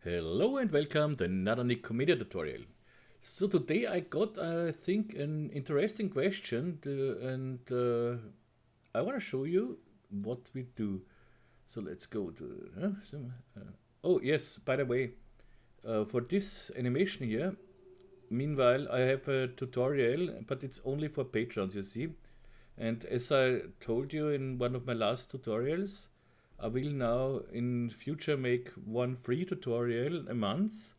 Hello and welcome to another Nick Media tutorial. So today I got, I think, an interesting question and I want to show you what we do. So let's go to, oh yes, by the way, for this animation here, meanwhile I have a tutorial, but it's only for patrons, you see. And as I told you in one of my last tutorials, I will now in future make one free tutorial a month,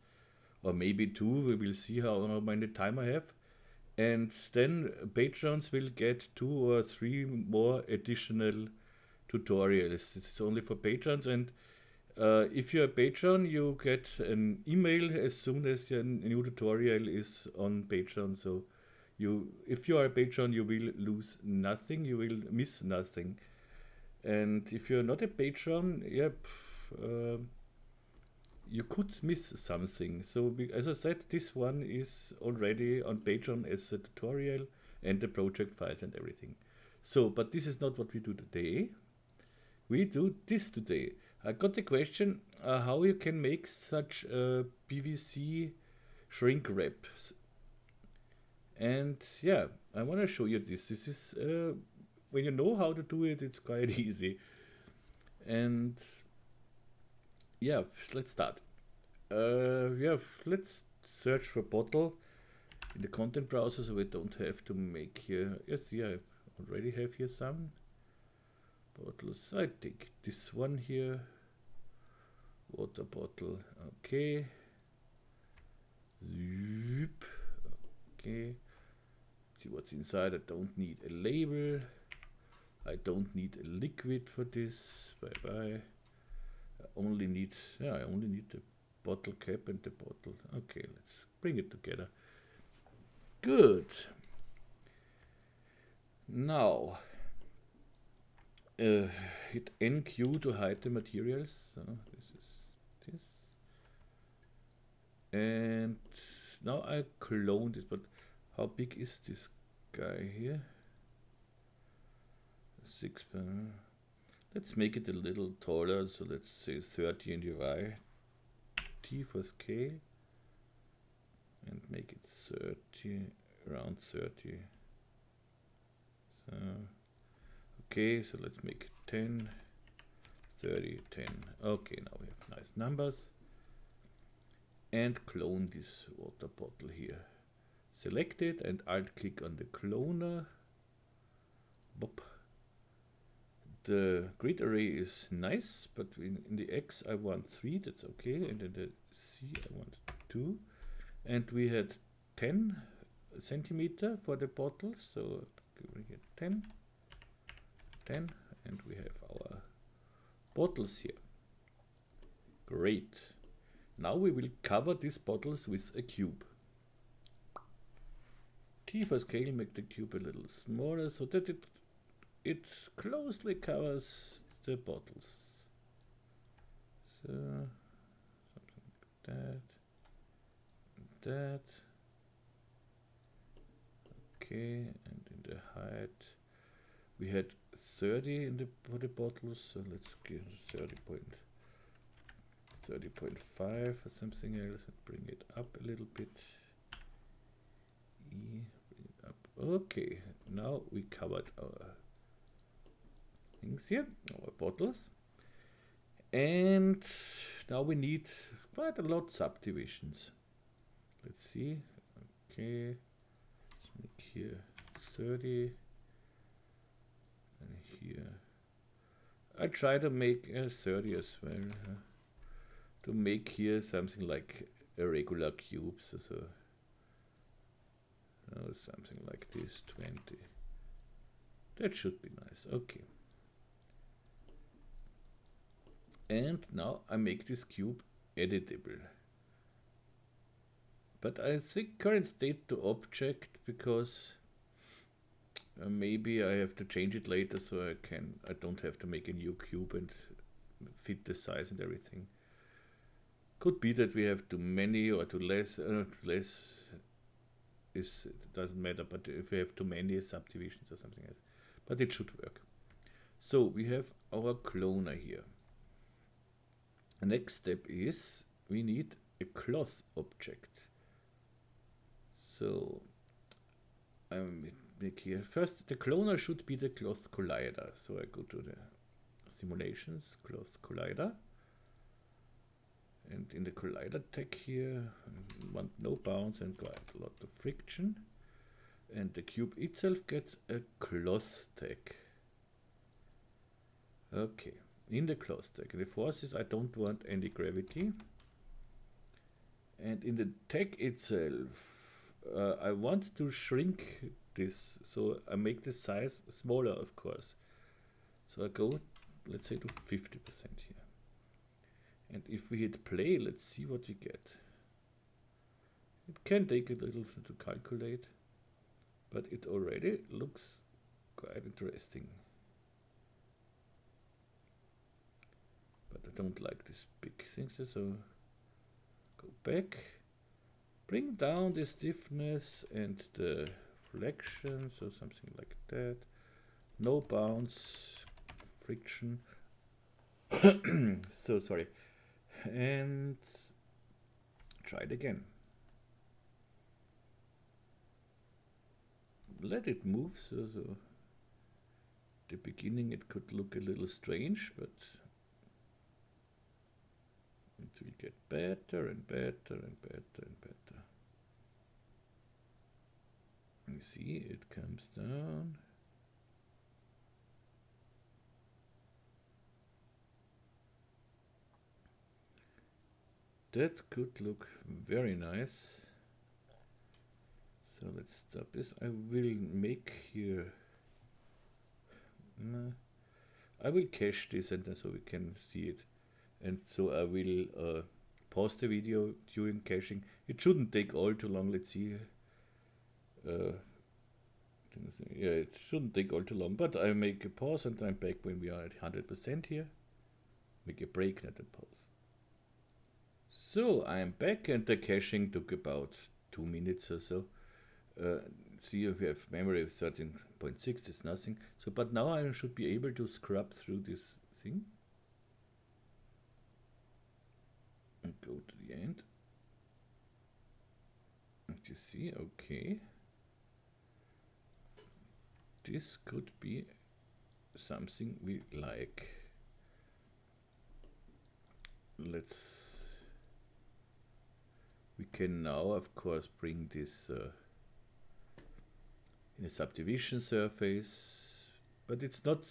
or maybe two. We will see how many time I have. And then patrons will get 2 or 3 more additional tutorials. It's only for patrons. And if you're a patron, you get an email as soon as your new tutorial is on Patreon. So if you are a patron, you will lose nothing, you will miss nothing. And if you're not a patron, you could miss something. So as I said, this one is already on Patreon as a tutorial and the project files and everything. So, but this is not what we do today. We do this today. I got the question how you can make such PVC shrink wraps. And yeah, I want to show you this. This is when you know how to do it, it's quite easy. And yeah, let's start. Let's search for bottle in the content browser, so we don't have to make here. Yes, yeah, I already have here some bottles. I take this one here. Water bottle. Okay. Zoop. Okay. See what's inside. I don't need a label. I don't need a liquid for this. Bye bye. I only need the bottle cap and the bottle. Okay, let's bring it together. Good. Now hit NQ to hide the materials. So this is this. And now I clone this, but how big is this guy here? 6. Let's make it a little taller, so let's say 30 in the Y. T for scale. And make it 30, around 30. So, okay, so let's make it 10, 30, 10. Okay, now we have nice numbers. And clone this water bottle here. Select it and alt click on the cloner. Bop. The grid array is nice, but in the X I want 3, that's okay, and in the C I want 2. And we had 10 centimeter for the bottle, so we get 10, and we have our bottles here. Great. Now we will cover these bottles with a cube. T for scale, make the cube a little smaller so that it closely covers the bottles. So something like that. And that. Okay, and in the height we had 30 for the bottles, so let's give 30.5 or something else and bring it up a little bit. Bring it up. Okay, now we covered our things here, our bottles, and now we need quite a lot subdivisions. Let's see. Okay, let's make here 30, and here I try to make 30 as well, to make here something like a regular cube, so something like this, 20. That should be nice. Okay. And now I make this cube editable. But I think current state to object, because maybe I have to change it later, so I don't have to make a new cube and fit the size and everything. Could be that we have too many or too less. Less it doesn't matter, but if we have too many subdivisions or something else, but it should work. So we have our cloner here. The next step is we need a cloth object. So I make here first the cloner should be the cloth collider. So I go to the simulations, cloth collider, and in the collider tag here I want no bounce and quite a lot of friction, and the cube itself gets a cloth tag. Okay, in the cloth tag, the forces I don't want any gravity, and in the tag itself I want to shrink this, so I make the size smaller, of course. So I go, let's say, to 50% here. And if we hit play, let's see what we get. It can take a little to calculate, but it already looks quite interesting. But I don't like these big things, so go back. Bring down the stiffness and the flexion, so something like that. No bounce, friction. So sorry. And try it again. Let it move, so the beginning it could look a little strange, but it will get better and better and better and better. You see, it comes down. That could look very nice. So let's stop this. I will make here. I will cache this and so we can see it. And so I will pause the video during caching. It shouldn't take all too long. Let's see. Yeah, it shouldn't take all too long, but I make a pause and I'm back when we are at 100% here. Make a break, not a pause. So I'm back and the caching took about 2 minutes or so. See if we have memory of 13.6, it's nothing. So, but now I should be able to scrub through this thing. And go to the end. And you see, okay. This could be something we like. We can now, of course, bring this in a subdivision surface, but it's not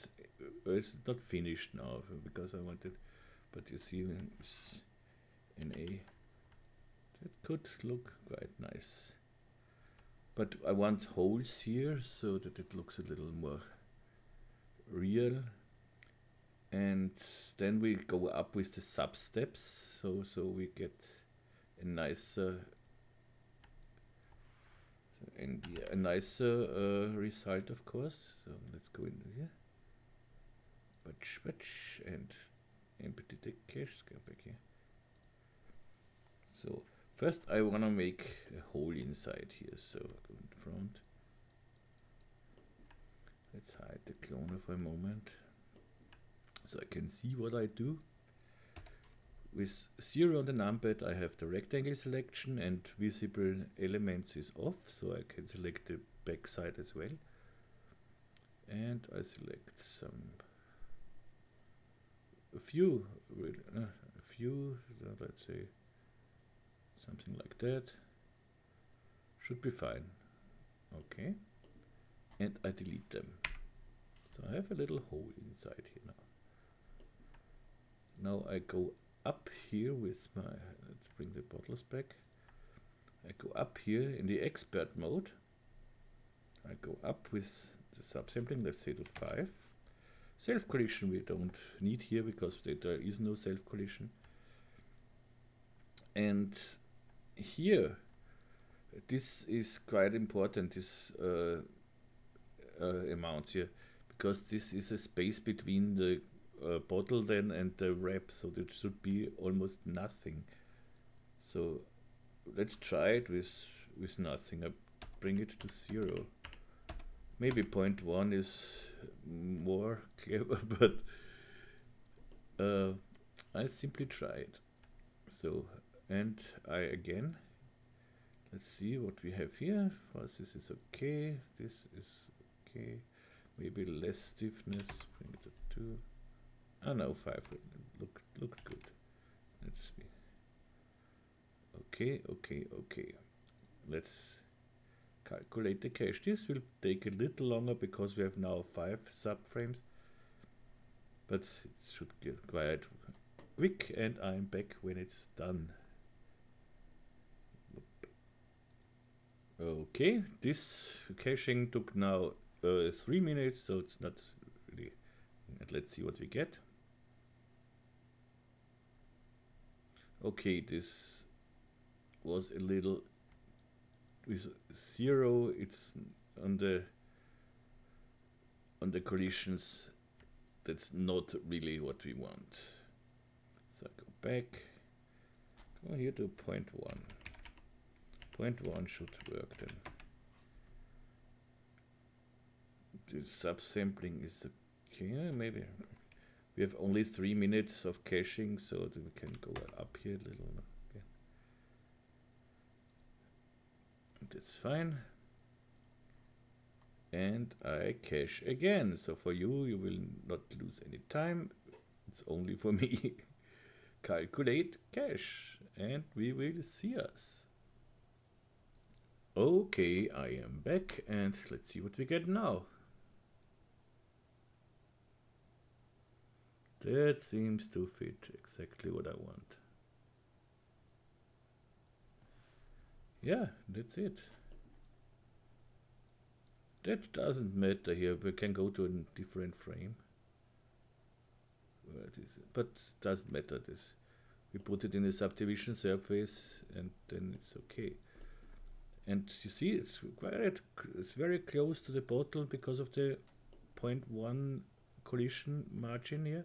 finished now because I wanted. But you see, in A, that could look quite nice. But I want holes here so that it looks a little more real. And then we go up with the sub steps, so we get a nicer result, of course. So let's go in here. Batch and empty the cache. Go back here. So first I want to make a hole inside here. So I go in front. Let's hide the cloner for a moment, so I can see what I do. With 0 on the numpad I have the rectangle selection and visible elements is off, so I can select the back side as well. And I select a few, let's say something like that. Should be fine. Okay. And I delete them. So I have a little hole inside here now. Now I go up here with my, let's bring the bottles back. I go up here in the expert mode. I go up with the subsampling, let's say to 5. Self-collision we don't need here because there is no self-collision. And here, this is quite important, this amounts here, because this is a space between the bottle then and the wrap, so that should be almost nothing. So let's try it with nothing. I bring it to 0. Maybe 0.1 is more clever, but I simply try it. So and I again, let's see what we have here. First, this is okay, this is okay, maybe less stiffness, bring it to 2. Ah, no, 5, looked good. Let's see. Okay. Let's calculate the cache. This will take a little longer because we have now 5 subframes, but it should get quite quick, and I'm back when it's done. Okay, this caching took now 3 minutes, so it's not really. And let's see what we get. Okay, this was a little with 0. It's on the collisions. That's not really what we want. So I go back. Go here to 0.1. 0.1 should work then. The subsampling is okay. Maybe we have only 3 minutes of caching, so that we can go up here a little. Okay. That's fine. And I cache again. So for you, you will not lose any time. It's only for me. Calculate cache, and we will see us. Okay, I am back, and let's see what we get now. That seems to fit exactly what I want. Yeah, that's it. That doesn't matter here. We can go to a different frame. Where it is, but it doesn't matter. This we put it in a subdivision surface, and then it's okay. And you see, it's very close to the bottle because of the 0.1 collision margin here.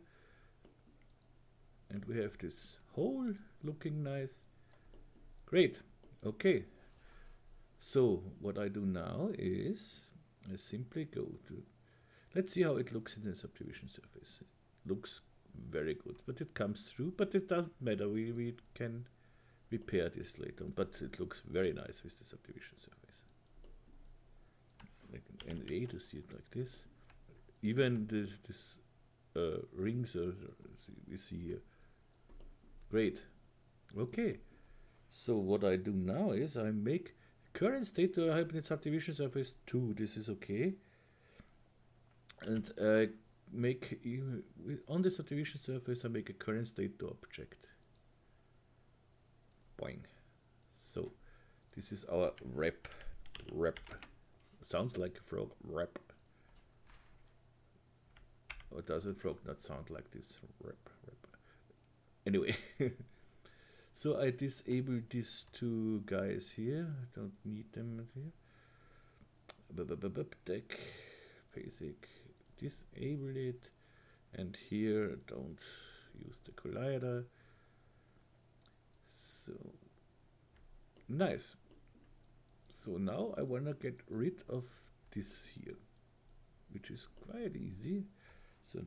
And we have this hole looking nice. Great. Okay. So what I do now is I simply go to, let's see how it looks in the subdivision surface. It looks very good, but it comes through, but it doesn't matter. We can repair this later, but it looks very nice with the subdivision surface. Like an NA to see it like this. Even this rings we see here. Great. Okay. So what I do now is I make current state to hybrid subdivision surface 2. This is okay. And I make on the subdivision surface I make a current state to object. Boing. So this is our wrap. Sounds like a frog. Wrap. Or does a frog not sound like this? Wrap. Anyway. So I disable these 2 guys here. I don't need them here. Deck, basic, disable it, and here don't use the collider. So nice. So now I wanna get rid of this here, which is quite easy. So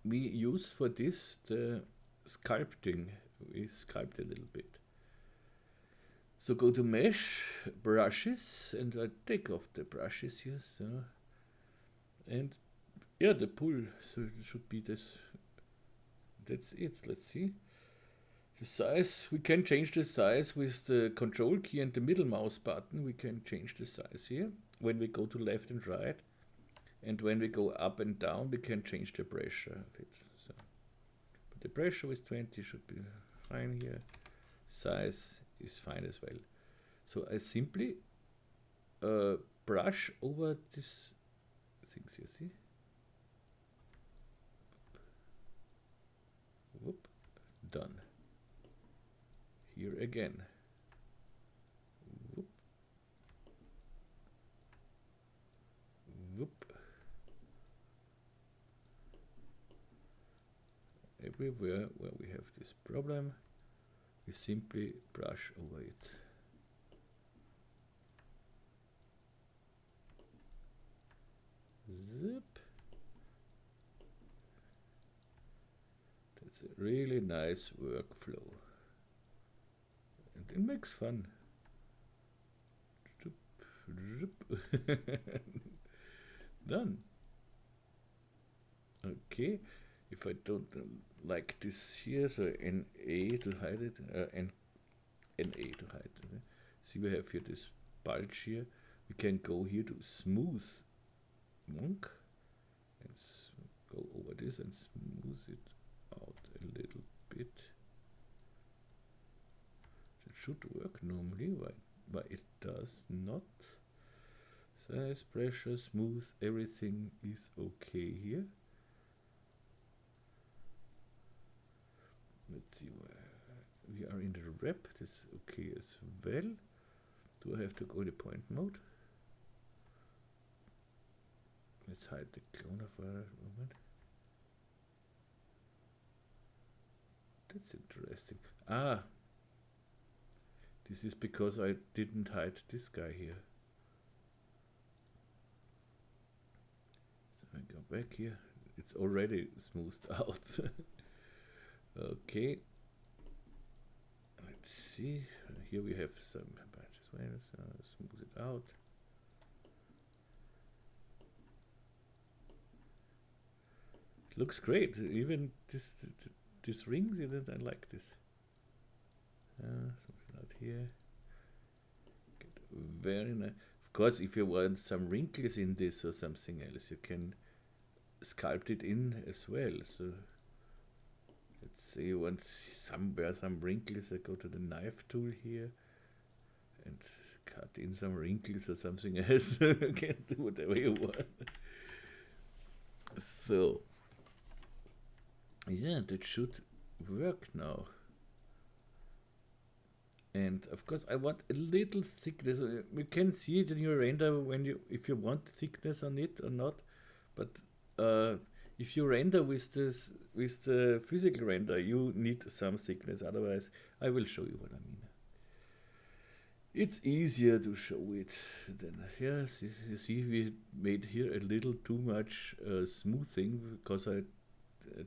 we use for this the sculpting. We sculpt a little bit. So go to mesh, brushes, and I take off the brushes here. So, and yeah, the pull. So it should be this. That's it. Let's see. The size, we can change the size with the control key and the middle mouse button. We can change the size here when we go to left and right. And when we go up and down, we can change the pressure of it. So, but the pressure with 20 should be fine here. Size is fine as well. So I simply brush over this things you see. Whoop, done. Here again. Whoop. Whoop. Everywhere where we have this problem, we simply brush over it. Zip. That's a really nice workflow. It makes fun. Done. Okay, if I don't like this here, so NA to hide it, NA to hide it. See, we have here this bulge here. We can go here to smooth monk and go over this and smooth it out a little bit. It should work normally. Why it does not? Size, pressure, smooth, everything is okay here. Let's see where we are in the wrap. This is okay as well. Do I have to go to point mode? Let's hide the cloner for a moment. That's interesting. Ah, this is because I didn't hide this guy here. So I go back here. It's already smoothed out. Okay. Let's see. Here we have some patches. So smooth it out. It looks great. Even this rings, I like this. Something out here. Very nice. Of course, if you want some wrinkles in this or something else, you can sculpt it in as well. So let's say you want somewhere some wrinkles. I go to the knife tool here and cut in some wrinkles or something else. You can do whatever you want. So yeah, that should work now. And of course, I want a little thickness. You can see it in your render if you want thickness on it or not. But if you render with the physical render, you need some thickness. Otherwise, I will show you what I mean. It's easier to show it than yes. You see, we made here a little too much smoothing because I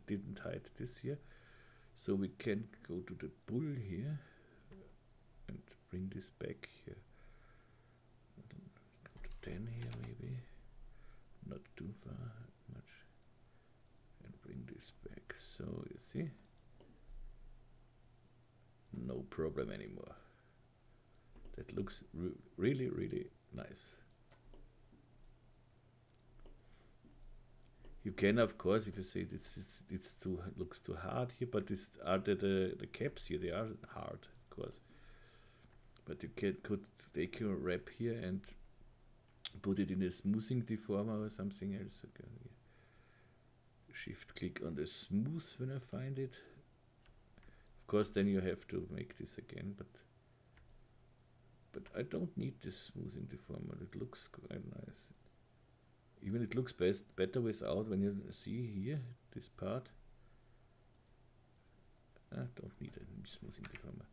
didn't hide this here. So we can go to the bull here and bring this back here. Go to 10 here maybe, not too far much, and bring this back. So you see, no problem anymore. That looks really, really nice. You can, of course, if you say it's too looks too hard here, but this are the caps here. They are hard, of course. But you could take your wrap here and put it in a smoothing deformer or something else. Okay. Shift click on the smooth when I find it. Of course, then you have to make this again, but I don't need this smoothing deformer. It looks quite nice. Even it looks better without. When you see here this part, I don't need a smoothing deformer.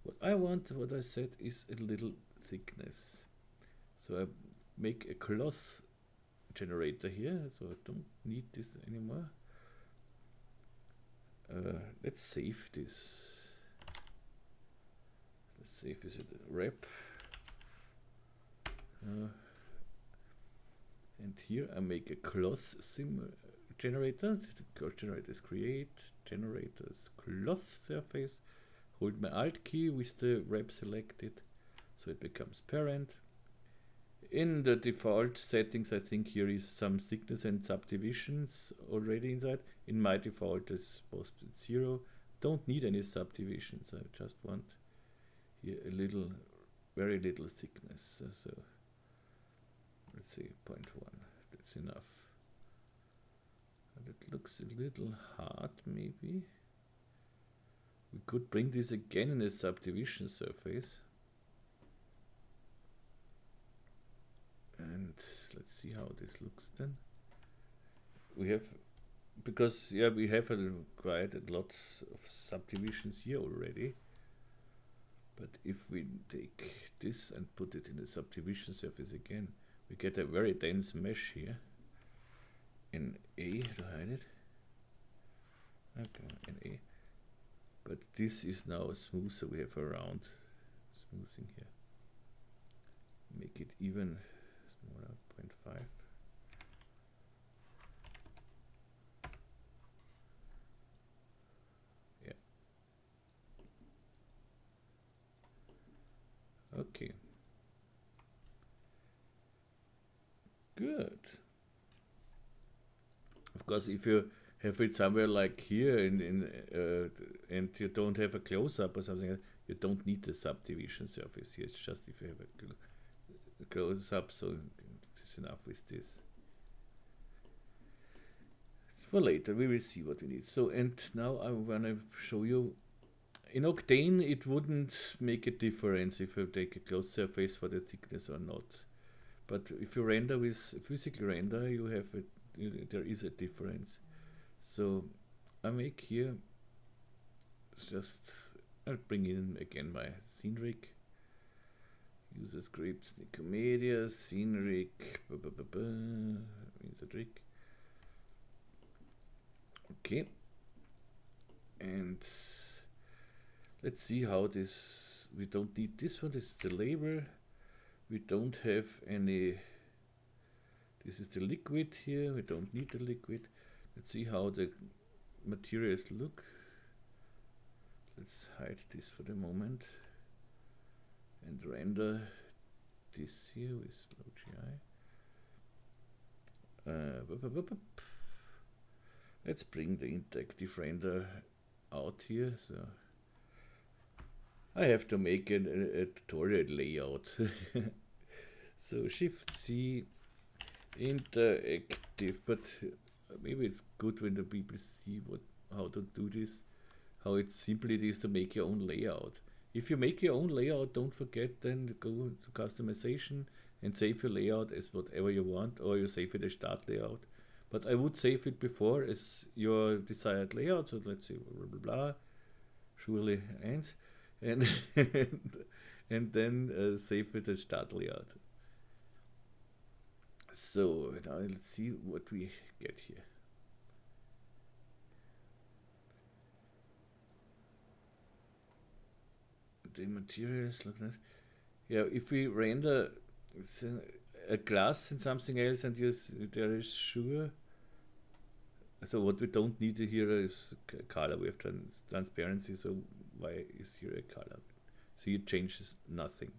What I want, what I said, is a little thickness. So I make a cloth generator here, so I don't need this anymore. Let's save this. Let's save this at the wrap. And here I make a cloth generator. The cloth generator is create, generators cloth surface. Hold my Alt key with the wrap selected, so it becomes parent. In the default settings, I think here is some thickness and subdivisions already inside. In my default, it's supposed to be 0. Don't need any subdivisions. I just want here a little, very little thickness. So let's see, 0.1. That's enough. And it looks a little hard, maybe. We could bring this again in a subdivision surface. And let's see how this looks then. We have, because yeah, we have quite a lot of subdivisions here already. But if we take this and put it in the subdivision surface again, we get a very dense mesh here. In A to hide it. Okay, in A. But this is now smooth, so we have a round smoothing here. Make it even smaller, 0.5. Yeah. Okay. Good. Of course, if you have it somewhere like here and you don't have a close-up or something, you don't need the subdivision surface here. It's just if you have a close-up, so it's enough with this. It's for later, we will see what we need. So, and now I want to show you, in Octane it wouldn't make a difference if you take a closed surface for the thickness or not. But if you render with physical render, you have there is a difference. So I make here, I'll bring in again my scenic, user scripts, Nicomedia, scenic, trick. Okay, and let's see how this, we don't need this one, this is the label, we don't have any, this is the liquid here, we don't need the liquid. Let's see how the materials look. Let's hide this for the moment and render this here with slow GI. Let's bring the interactive render out here. So I have to make a tutorial layout. So Shift C, interactive, but maybe it's good when the people see how to do this, how simple it is to make your own layout. If you make your own layout, don't forget then to go to customization and save your layout as whatever you want, or you save it as start layout. But I would save it before as your desired layout. So let's say blah blah blah, surely ends, and and then save it as start layout. So now let's see what we get here. The materials look nice. Yeah, if we render a glass and something else, and yes, there is sugar. So what we don't need here is color. We have transparency. So why is here a color? So it changes nothing.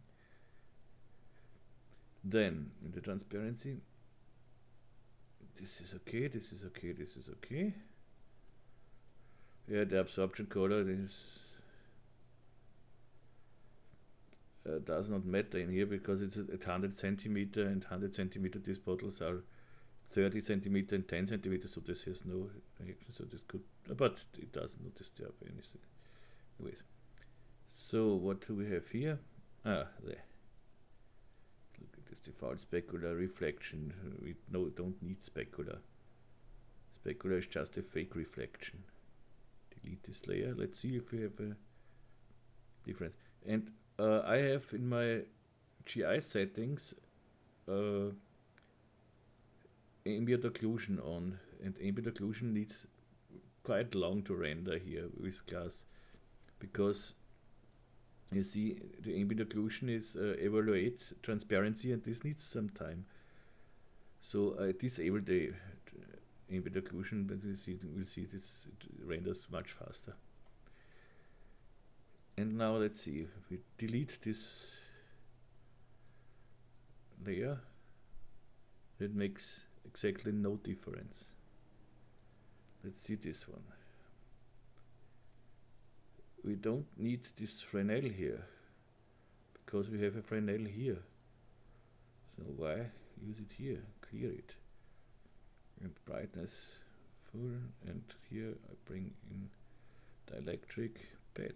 Then in the transparency, this is okay, this is okay, this is okay. Yeah, the absorption color is does not matter in here because it's at 100 centimeter, and 100 centimeter these bottles are 30 centimeter and 10 centimeters, so this has no reaction, so this could, but it does not disturb anything. Anyways, so what do we have here? Ah, there. Look at this default specular reflection. We don't need specular. Specular is just a fake reflection. Delete this layer. Let's see if we have a difference. And I have in my GI settings ambient occlusion on, and ambient occlusion needs quite long to render here with glass, because you see the ambient occlusion is evaluate transparency, and this needs some time. So I disable the ambient occlusion, but we'll see this, it renders much faster. And now let's see if we delete this layer, it makes exactly no difference. Let's see this one. We don't need this Fresnel here because we have a Fresnel here. So why use it here? Clear it. And brightness full, and here I bring in dielectric bed.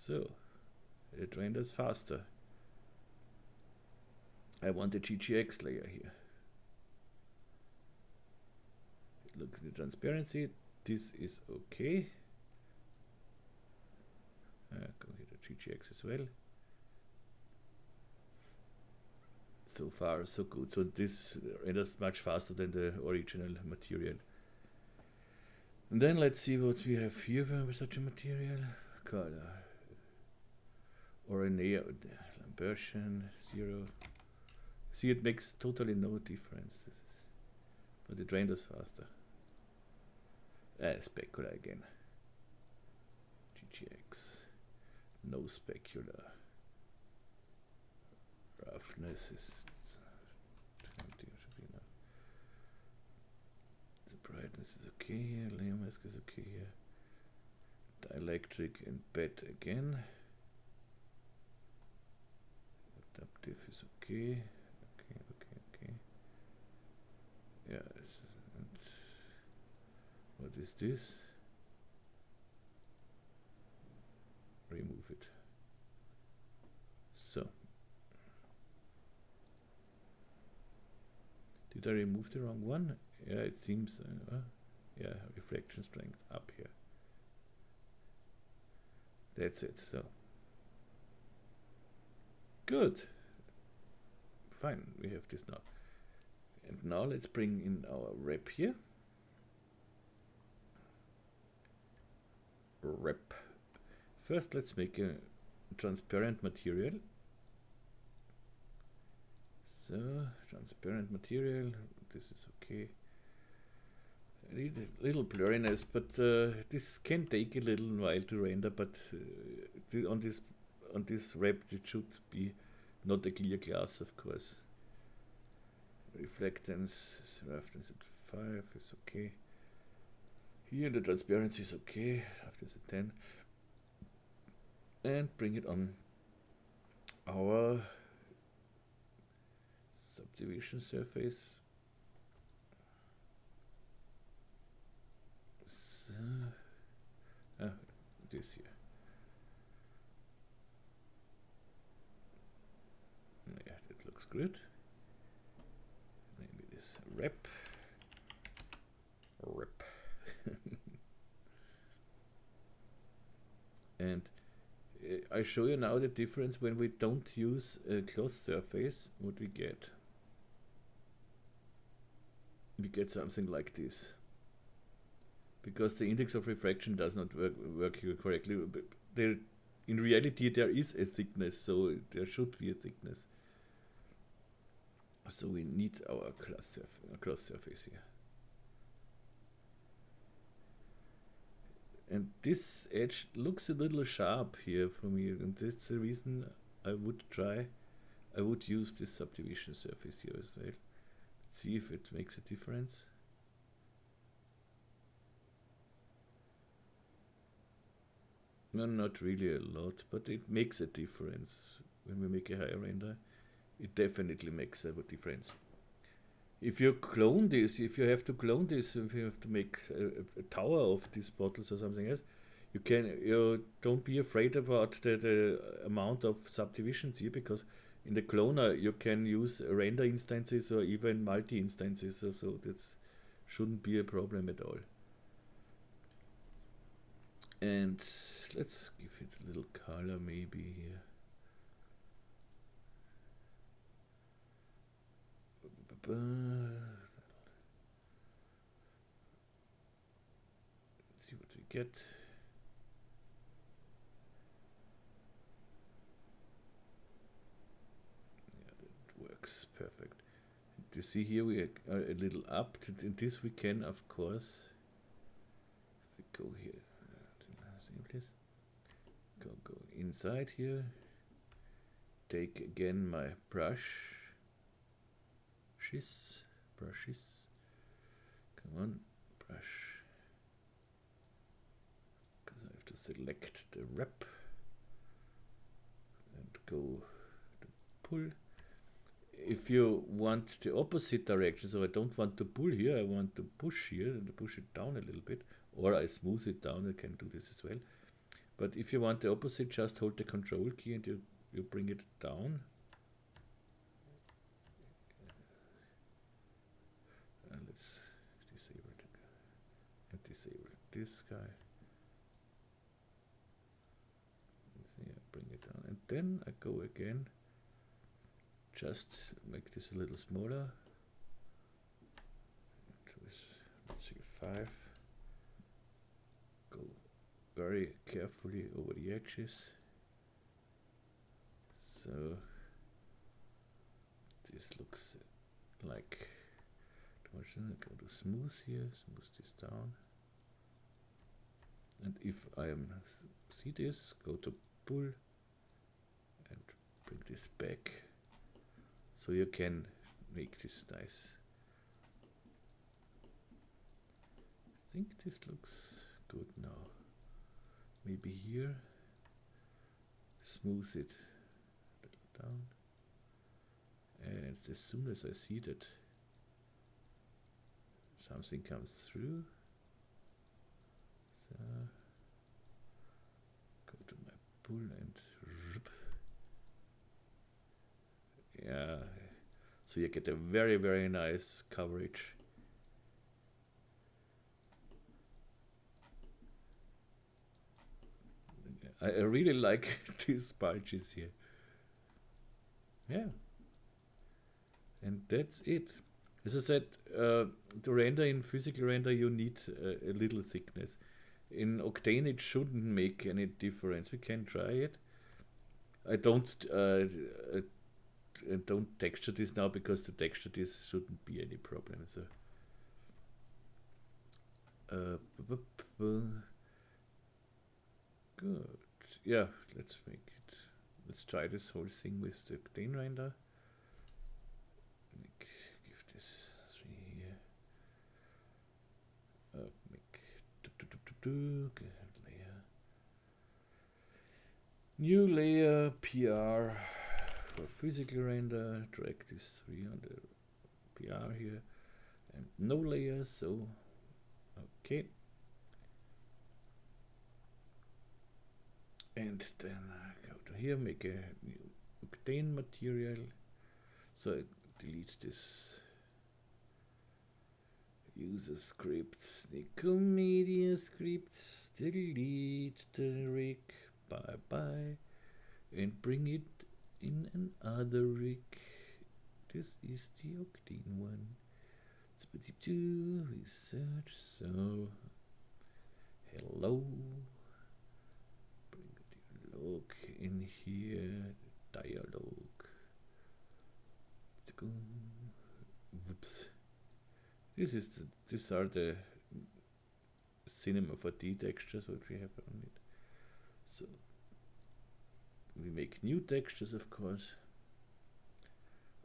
So it renders faster. I want a GGX layer here. Look at the transparency. This is okay. Go here to GGX as well. So far so good. So this renders much faster than the original material. And then let's see what we have here with such a material. Color. or an air version 0. See, it makes totally no difference. But it renders faster. Specular again. GGX. No specular. Roughness is 20, should be enough. The brightness is okay here. Layer mask is okay here. Dielectric and bed again. Adaptive is okay. Okay. Yeah. And what is this? Remove it. So. Did I remove the wrong one? Yeah, it seems. Yeah, reflection strength up here. That's it. So. Good. Fine, we have this now. And now let's bring in our wrap here. Wrap. First, let's make a transparent material. So, transparent material. This is okay. I need a little blurriness, but this can take a little while to render. But on this wrap, it should be not a clear glass, of course. Reflectance, roughness at 5 is okay. Here the transparency is okay. Roughness at 10. And bring it on our subdivision surface. So, this here. Yeah, that looks good. Maybe this wrap. And I show you now the difference when we don't use a cloth surface. What we get? We get something like this. Because the index of refraction does not work here correctly. There, in reality, there is a thickness, so there should be a thickness. So we need our cross surface here. And this edge looks a little sharp here for me, and that's the reason I would use this subdivision surface here as well. Let's see if it makes a difference. No, not really a lot, but it makes a difference. When we make a higher render, it definitely makes a difference. If you clone this, if you have to clone this, if you have to make a tower of these bottles or something else, you don't be afraid about the amount of subdivisions here, because in the cloner you can use render instances or even multi instances, so that shouldn't be a problem at all. And let's give it a little color maybe here. Let's see what we get. Yeah, that works perfect. And you see here we are a little up. In this we can, of course, if we go here, go inside here. Take again my brushes. Come on, brush. Because I have to select the wrap and go to pull. If you want the opposite direction, so I don't want to pull here, I want to push here and push it down a little bit, or I smooth it down, I can do this as well. But if you want the opposite, just hold the control key and you bring it down. Let's disable it and disable this guy. See, I bring it down, and then I go again. Just make this a little smaller. Let's see, 5. Go very carefully over the edges. So this looks like, go to smooth here, smooth this down. And if I see this, go to pull and bring this back, so you can make this nice. I think this looks good now. Maybe here, smooth it down, and as soon as I see that something comes through, so go to my pull and yeah, so you get a very, very nice coverage. I really like these bulges here. Yeah. And that's it. As I said, to render in physical render, you need a little thickness. In Octane, it shouldn't make any difference. We can try it. I don't texture this now, because to texture this shouldn't be any problem. So, good. Yeah, let's make it. Let's try this whole thing with the Octane render. Give this 3 here. Make layer. New layer PR for physical render. Drag this 3 on the PR here, and no layer. So okay. And then go to here, make a new Octane material. So I delete this user scripts, Nicomedia scripts, delete the rig, bye bye, and bring it in another rig. This is the Octane one. It's research. So hello. Look in here, dialogue. Whoops. These are the Cinema 4D textures what we have on it. So we make new textures, of course.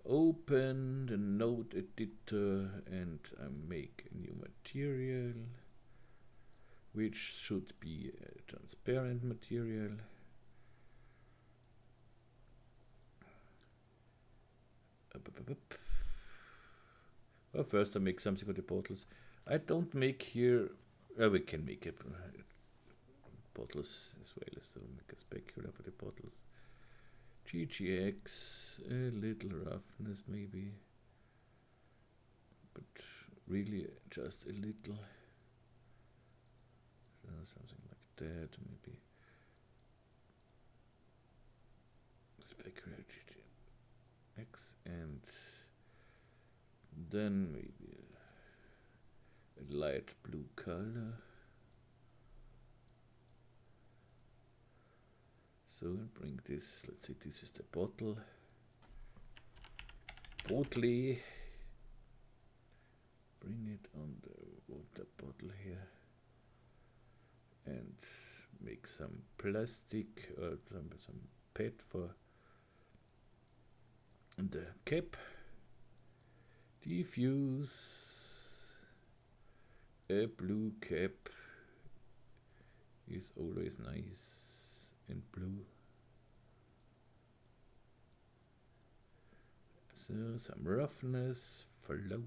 Open the node editor, and I make a new material, which should be a transparent material. Well, first I make something for the bottles. I don't make here, we can make it bottles as well, so make a specular for the bottles. GGX, a little roughness maybe, but really just a little, so something like that maybe. Specular GGX, and then maybe a light blue color. So bring this, let's say this is the bottle. Bottle. Bring it on the water bottle here. And make some plastic or some pad for the cap. Diffuse. A blue cap is always nice and blue. So some roughness, float.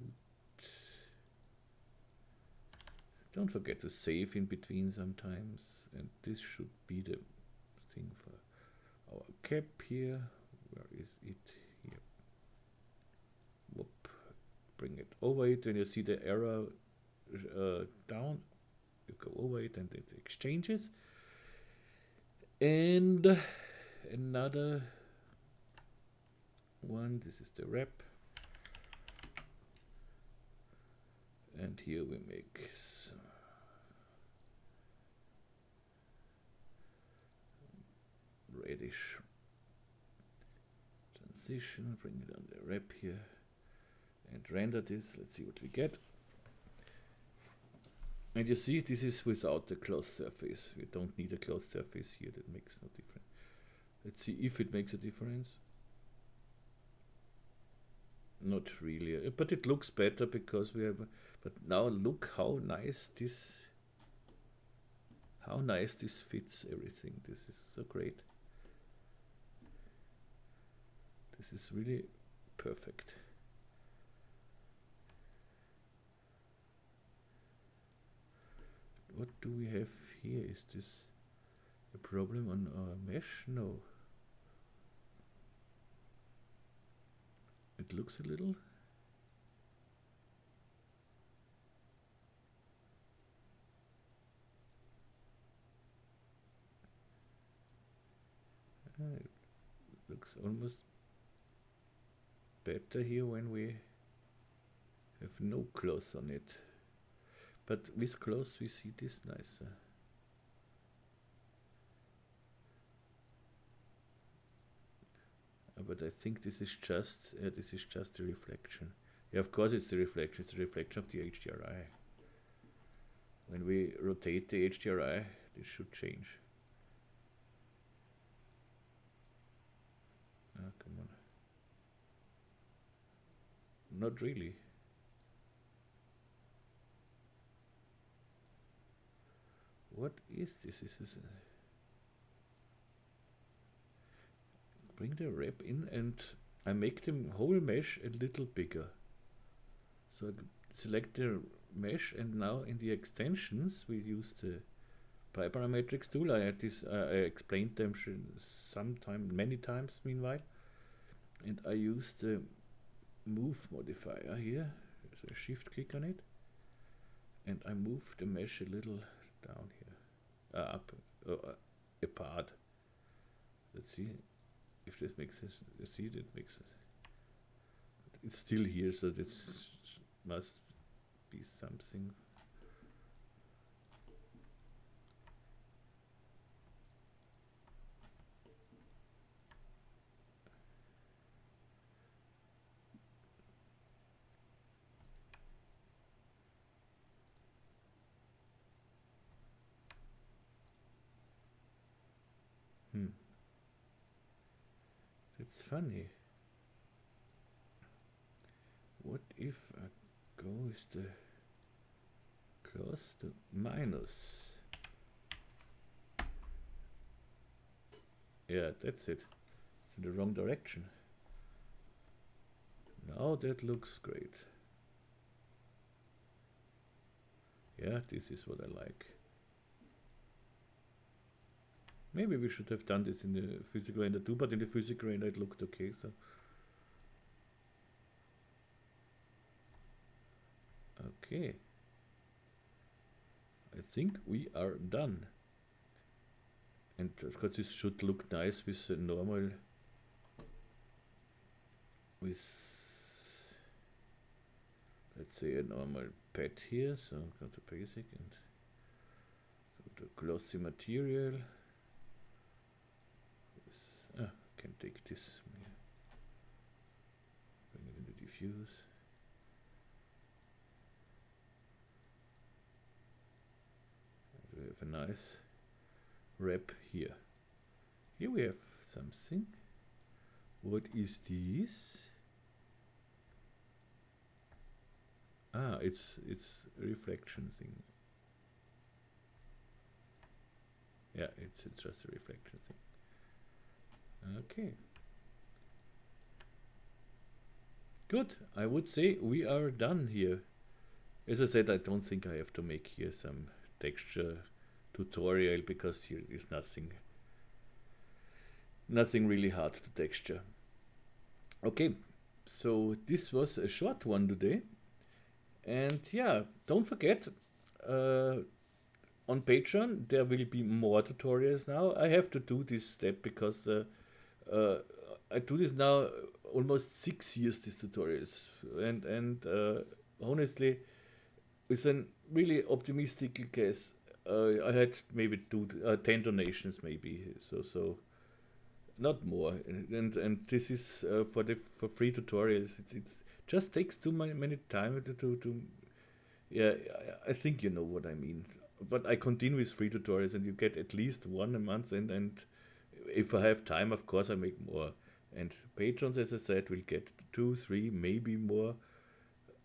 Don't forget to save in between sometimes, and this should be the thing for our cap here. Where is it? Here. Whoop. Bring it over it, and you see the arrow down. You go over it and it exchanges. And another one, this is the wrap. And here we make some reddish transition, bring it on the wrap here, and render this. Let's see what we get. And you see, this is without the cloth surface. We don't need a cloth surface here. That makes no difference. Let's see if it makes a difference. Not really, but it looks better because we have. But now look how nice this. How nice this fits everything. This is so great. This is really perfect. What do we have here? Is this a problem on our mesh? No. It looks a little. It looks almost better here when we have no cloth on it. But with cloth we see this nicer. But I think this is just the reflection. Yeah, of course it's the reflection. It's the reflection of the HDRI. When we rotate the HDRI, this should change. Ah, come on. Not really. What is this? This is bring the wrap in and I make the whole mesh a little bigger. So I select the mesh and now in the extensions we use the Parametric tool. I explained them many times meanwhile. And I use the move modifier here. So I shift click on it. And I move the mesh a little down here. Up, apart. Let's see if this makes sense. You see that makes sense. It's still here, so that must be something. It's funny. What if I go with the close to minus? Yeah, that's it. It's in the wrong direction. Now that looks great. Yeah, this is what I like. Maybe we should have done this in the physical render too, but in the physical render it looked okay. So, okay, I think we are done. And of course, this should look nice with a normal, let's say a normal pad here. So go to basic and go to glossy material. Can take this, bring it into diffuse. And we have a nice wrap here. Here we have something. What is this? Ah, it's a reflection thing. Yeah, it's just a reflection thing. Okay. Good. I would say we are done here. As I said, I don't think I have to make here some texture tutorial because here is nothing really hard to texture. Okay, so this was a short one today. And yeah, don't forget, on Patreon there will be more tutorials now. I have to do this step because I do this now almost 6 years, these tutorials, and honestly, with a really optimistic guess, I had maybe 10 donations maybe. So not more. And this is for free tutorials. It just takes too many time to yeah. I think you know what I mean. But I continue with free tutorials, and you get at least one a month. And if I have time, of course, I make more. And patrons, as I said, will get 2, 3, maybe more.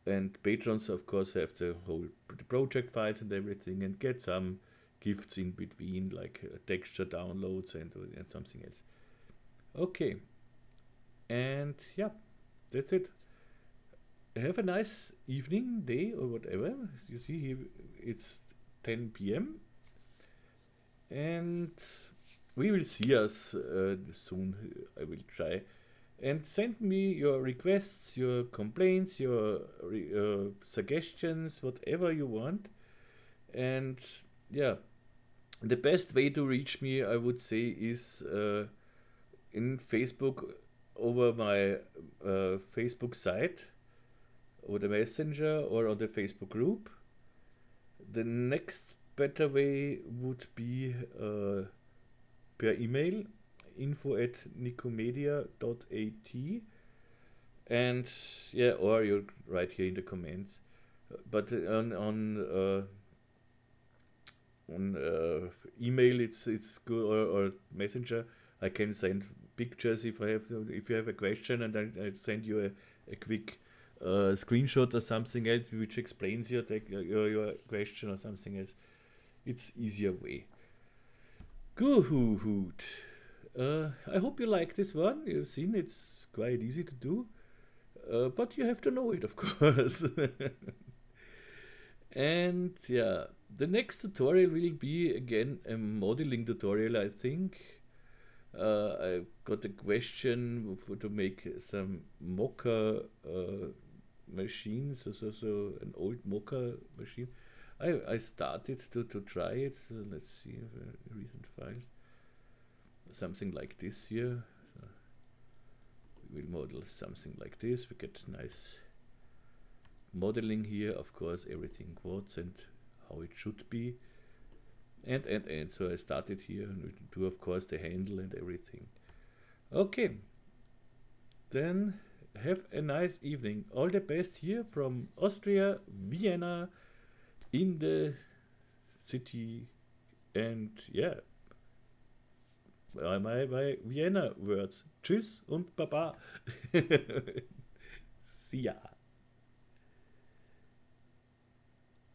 And patrons, of course, have the whole project files and everything, and get some gifts in between, like texture downloads and something else. Okay, and yeah, that's it. Have a nice evening, day, or whatever. You see here, it's 10 p.m. and we will see us soon. I will try. And send me your requests, your complaints, your suggestions, whatever you want. And yeah, the best way to reach me, I would say, is in Facebook, over my Facebook site, or the messenger, or on the Facebook group. The next better way would be per email, info@nicomedia.at, and yeah, or you write here in the comments. But on email, it's good, or messenger. I can send pictures if you have a question, and I send you a quick screenshot or something else which explains your question or something else. It's easier way. Good. I hope you like this one. You've seen it's quite easy to do, but you have to know it, of course. And yeah, the next tutorial will be again a modeling tutorial, I think. I got a question to make some mocha machines, so an old mocha machine. I started to try it, so let's see recent files. Something like this here. So we will model something like this. We get nice modeling here, of course, everything quads and how it should be. And so I started here and we do, of course, the handle and everything. Okay, then have a nice evening. All the best here from Austria, Vienna, in the city, and yeah, my Vienna words. Tschüss und Baba. See ya.